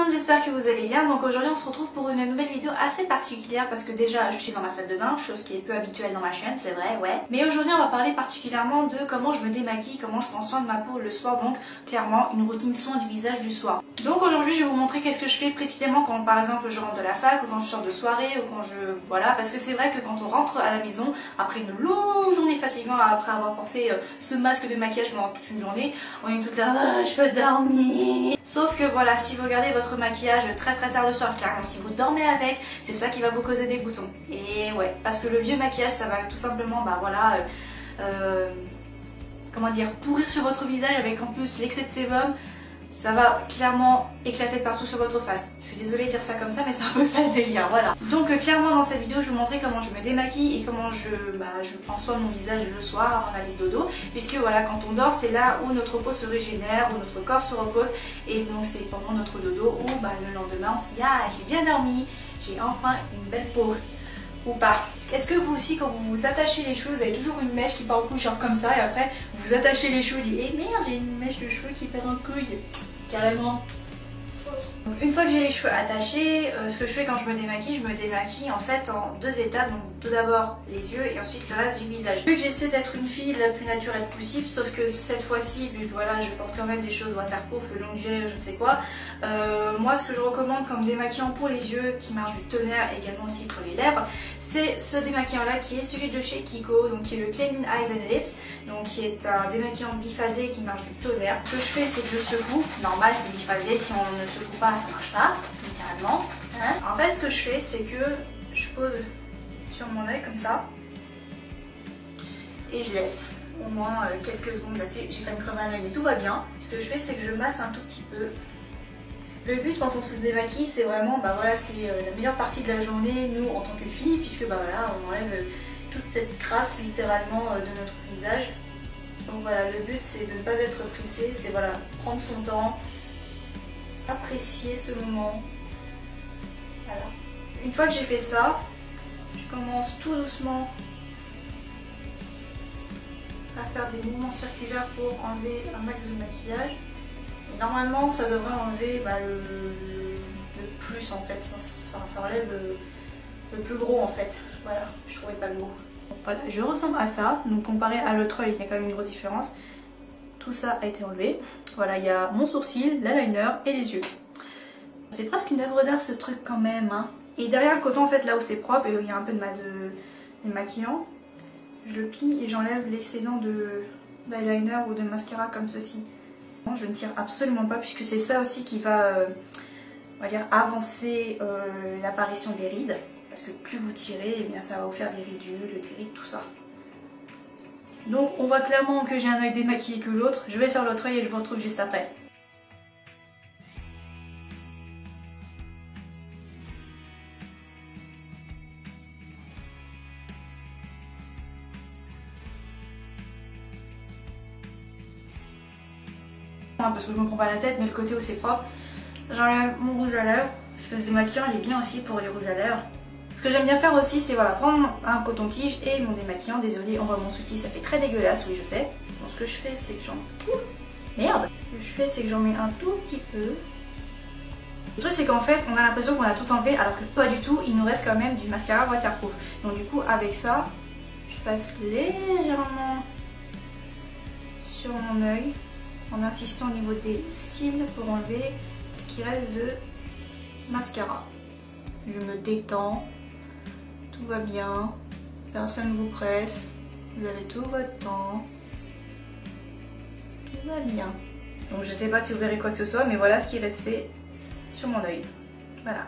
monde, j'espère que vous allez bien. Donc aujourd'hui on se retrouve pour une nouvelle vidéo assez particulière parce que déjà je suis dans ma salle de bain, chose qui est peu habituelle dans ma chaîne, c'est vrai, ouais. Mais aujourd'hui on va parler particulièrement de comment je me démaquille, comment je prends soin de ma peau le soir, donc clairement une routine soin du visage du soir. Donc aujourd'hui je vais vous montrer qu'est-ce que je fais précisément quand par exemple je rentre de la fac ou quand je sors de soirée ou quand je... Voilà, parce que c'est vrai que quand on rentre à la maison, après une longue journée fatigante, après avoir porté ce masque de maquillage pendant toute une journée, on est toute là, ah, je veux dormir. Sauf que voilà, si vous regardez votre maquillage très tard le soir, car si vous dormez avec, c'est ça qui va vous causer des boutons. Et ouais, parce que le vieux maquillage, ça va tout simplement, bah voilà, comment dire, pourrir sur votre visage avec en plus l'excès de sébum. Ça va clairement éclater partout sur votre face. Je suis désolée de dire ça comme ça, mais c'est un peu ça le délire, voilà. Donc clairement dans cette vidéo, je vais vous montrer comment je me démaquille et comment je prends soin de mon visage le soir avant d'aller dodo. Puisque voilà, quand on dort, c'est là où notre peau se régénère, où notre corps se repose. Et donc c'est pendant notre dodo où le lendemain, on se dit « Ah, j'ai bien dormi, j'ai enfin une belle peau ». Ou pas. Est-ce que vous aussi, quand vous vous attachez les cheveux, vous avez toujours une mèche qui part en couille genre comme ça et après vous vous attachez les cheveux et vous dites eh merde, j'ai une mèche de cheveux qui part en couille. Carrément. Donc, une fois que j'ai les cheveux attachés, ce que je fais quand je me démaquille en fait en deux étapes. Donc tout d'abord les yeux et ensuite le reste du visage. Vu que j'essaie d'être une fille la plus naturelle possible, sauf que cette fois-ci, vu que voilà, je porte quand même des choses waterproof, longue durée, je ne sais quoi, moi ce que je recommande comme démaquillant pour les yeux, qui marche du tonnerre et également aussi pour les lèvres, c'est ce démaquillant là qui est celui de chez Kiko, donc qui est le Cleansing Eyes and Lips, donc qui est un démaquillant biphasé qui marche du tonnerre. Ce que je fais, c'est que je secoue. Normal, c'est biphasé, si on ne secoue pas, ça marche pas, littéralement. Hein, en fait, ce que je fais, c'est que je pose sur mon œil comme ça et je laisse au moins quelques secondes là-dessus. J'ai failli me crever un œil, mais tout va bien. Ce que je fais, c'est que je masse un tout petit peu. Le but quand on se démaquille, c'est vraiment, voilà, c'est la meilleure partie de la journée, nous en tant que filles, puisque voilà, on enlève toute cette crasse littéralement de notre visage. Donc voilà, le but c'est de ne pas être pressé, c'est voilà, prendre son temps, apprécier ce moment. Voilà. Une fois que j'ai fait ça, je commence tout doucement à faire des mouvements circulaires pour enlever un max de maquillage. Et normalement ça devrait enlever le plus en fait, ça enlève le plus gros en fait. Voilà, je trouvais pas le mot. Voilà, je ressemble à ça, donc comparé à l'autre œil, il y a quand même une grosse différence. Tout ça a été enlevé. Voilà, il y a mon sourcil, l'eyeliner et les yeux. Ça fait presque une œuvre d'art ce truc quand même, hein. Et derrière le coton, en fait, là où c'est propre et où il y a un peu de démaquillant, je le plie et j'enlève l'excédent d'eyeliner ou de mascara comme ceci. Je ne tire absolument pas puisque c'est ça aussi qui va, on va dire, avancer l'apparition des rides. Parce que plus vous tirez, eh bien, ça va vous faire des ridules, des rides, tout ça. Donc on voit clairement que j'ai un œil démaquillé que l'autre. Je vais faire l'autre œil et je vous retrouve juste après. Parce que je me prends pas la tête, mais le côté où c'est propre, j'enlève mon rouge à lèvres. Ce démaquillant il est bien aussi pour les rouges à lèvres. Ce que j'aime bien faire aussi, c'est voilà, prendre un coton-tige et mon démaquillant. Désolée, on voit mon sous-tige, ça fait très dégueulasse, oui je sais. Donc ce que je fais, c'est que j'en... Merde. Ce que je fais, c'est que j'en mets un tout petit peu. Le truc, c'est qu'en fait, on a l'impression qu'on a tout enlevé, alors que pas du tout, il nous reste quand même du mascara waterproof. Donc du coup, avec ça, je passe légèrement sur mon œil, en insistant au niveau des cils pour enlever ce qui reste de mascara. Je me détends, tout va bien, personne ne vous presse, vous avez tout votre temps, tout va bien. Donc je sais pas si vous verrez quoi que ce soit, mais voilà ce qui restait sur mon œil. Voilà.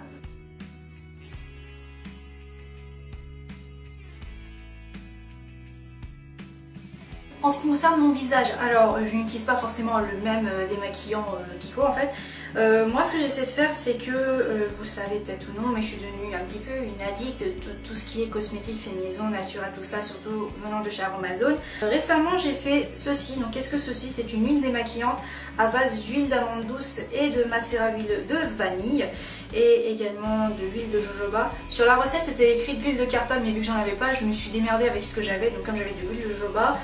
En ce qui concerne mon visage, alors je n'utilise pas forcément le même démaquillant Kiko en fait. Moi ce que j'essaie de faire, c'est que, vous le savez peut-être ou non, mais je suis devenue un petit peu une addict de tout ce qui est cosmétique, fait maison, naturel, tout ça, surtout venant de chez Aromazone. Récemment j'ai fait ceci, donc qu'est-ce que ceci? C'est une huile démaquillante à base d'huile d'amande douce et de macérat d'huile de vanille et également de l'huile de jojoba. Sur la recette c'était écrit de l'huile de cartame, mais vu que j'en avais pas, je me suis démerdée avec ce que j'avais, donc comme j'avais de l'huile de jojoba,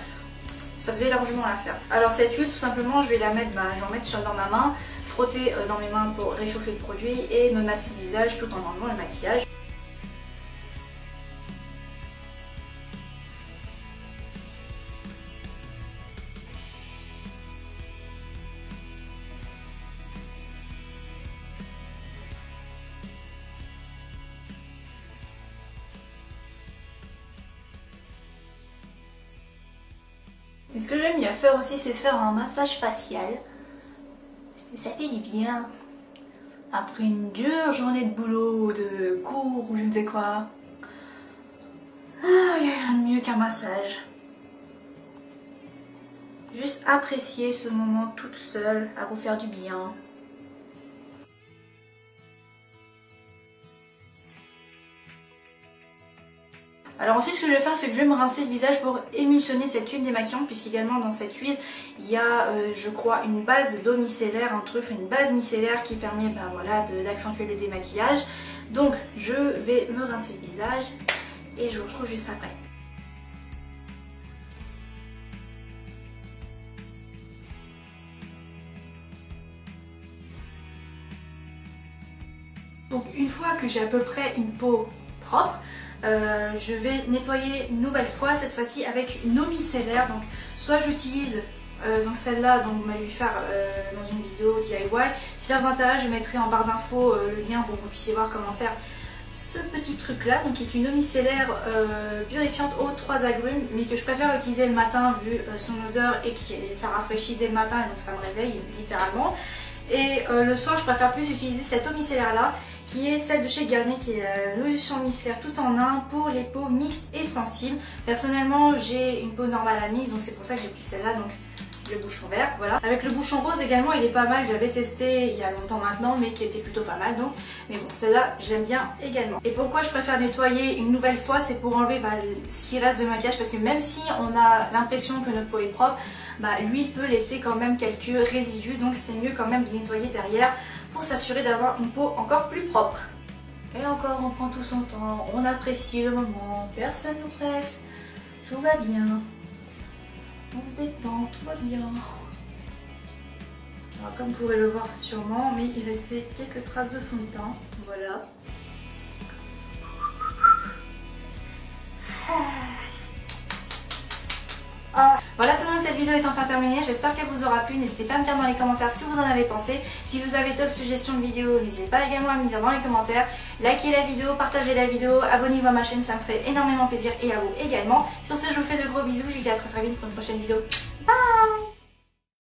ça faisait largement l'affaire. Alors cette huile tout simplement je vais la mettre, j'en mets dans ma main. frotter dans mes mains pour réchauffer le produit et me masser le visage tout en enlevant le maquillage. Et ce que j'aime bien faire aussi, c'est faire un massage facial. Parce que ça fait du bien. Après une dure journée de boulot, de cours ou je ne sais quoi. Ah, il n'y a rien de mieux qu'un massage. Juste apprécier ce moment toute seule, à vous faire du bien. Alors ensuite ce que je vais faire, c'est que je vais me rincer le visage pour émulsionner cette huile démaquillante, puisqu'également dans cette huile il y a je crois une base d'eau micellaire, un truc, une base micellaire qui permet voilà, d'accentuer le démaquillage. Donc je vais me rincer le visage et je vous retrouve juste après. Donc une fois que j'ai à peu près une peau propre, je vais nettoyer une nouvelle fois, cette fois-ci avec une eau micellaire. Donc soit j'utilise donc celle-là, donc vous m'avez vu faire dans une vidéo DIY. Si ça vous intéresse, je mettrai en barre d'infos le lien pour que vous puissiez voir comment faire ce petit truc-là, donc qui est une eau micellaire purifiante aux 3 agrumes, mais que je préfère utiliser le matin vu son odeur et que ça rafraîchit dès le matin et donc ça me réveille littéralement. Et le soir, je préfère plus utiliser cette eau micellaire-là, qui est celle de chez Garnier, qui est la lotion micellaire tout en un pour les peaux mixtes et sensibles. Personnellement, j'ai une peau normale à mixte, donc c'est pour ça que j'ai pris celle-là, donc le bouchon vert, voilà. Avec le bouchon rose également, il est pas mal, j'avais testé il y a longtemps maintenant, mais qui était plutôt pas mal, donc. Mais bon, celle-là, je l'aime bien également. Et pourquoi je préfère nettoyer une nouvelle fois, c'est pour enlever ce qui reste de maquillage, parce que même si on a l'impression que notre peau est propre, l'huile peut laisser quand même quelques résidus, donc c'est mieux quand même de nettoyer derrière pour s'assurer d'avoir une peau encore plus propre. Et encore, on prend tout son temps, on apprécie le moment, personne nous presse, tout va bien, on se détend, tout va bien. Alors comme vous pourrez le voir sûrement, mais il restait quelques traces de fond de teint, voilà. Voilà tout le monde, cette vidéo est enfin terminée, j'espère qu'elle vous aura plu, n'hésitez pas à me dire dans les commentaires ce que vous en avez pensé. Si vous avez d'autres suggestions de vidéos, n'hésitez pas également à me dire dans les commentaires. Likez la vidéo, partagez la vidéo, abonnez-vous à ma chaîne, ça me ferait énormément plaisir et à vous également. Sur ce, je vous fais de gros bisous, je vous dis à très vite pour une prochaine vidéo. Bye!